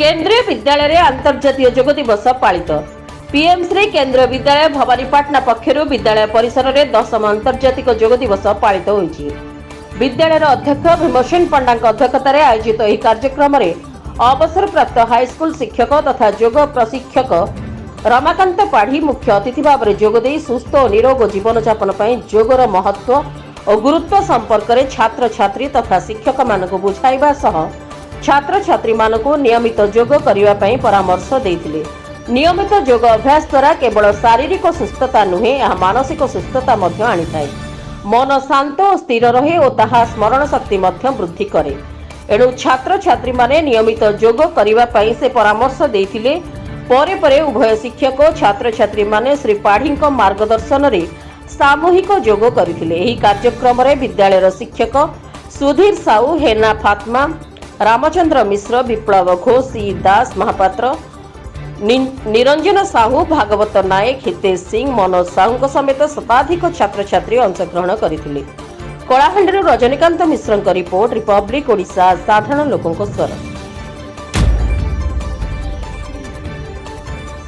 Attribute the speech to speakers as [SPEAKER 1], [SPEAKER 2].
[SPEAKER 1] केंद्रीय विद्यालय अंतर्जातीय योग दिवस पालित। पीएम श्री केंद्रीय विद्यालय भवानीपाटना पक्षर विद्यालय परिसर में 10म अंतर्जातिक योग दिवस पालित होइछि। विद्यालय अध्यक्ष भीमसेन पंडा अध्यक्षतार आयोजित यह कार्यक्रम में अवसरप्राप्त हाईस्कूल शिक्षक तथा योग प्रशिक्षक रमाकांत पाढ़ी मुख्य अतिथि भाव में जोगदे सुस्थ और निरोग जीवन यापन योगर महत्व और गुरुत्व संपर्क में छात्र छात्री तथा शिक्षक मानक बुझाइबा सह छात्र छात्री मानक नियमित योग करने परामर्श देते। नियमित योग अभ्यास द्वारा केवल शारीरिक सुस्थता नुहे यह मानसिक सुस्थता आनी थाए। मन शांत और स्थिर रहे और ताहा स्मरण शक्ति वृद्धि करे। एणु छात्र छात्री माने नियमित योग करने से परामर्श देते। परे परे उभय शिक्षक छात्र छात्री माने श्री पाढ़ी मार्गदर्शन रे सामूहिक योग करथिले। एही कार्यक्रम रे विद्यालय शिक्षक सुधीर साहू, हेना फात्मा, रामचंद्र मिश्र, विप्लव घोष, सी दास महापात्र, निरंजन साहू, भागवत नायक, हितेश सिंह, मनोज साहू समेत शताधिक छात्र छात्री अंशग्रहण करथिले। कलाहांडी रजनीकांत मिश्र रिपोर्ट, रिपब्लिक ओडिशा, साधारण लोकों स्वर।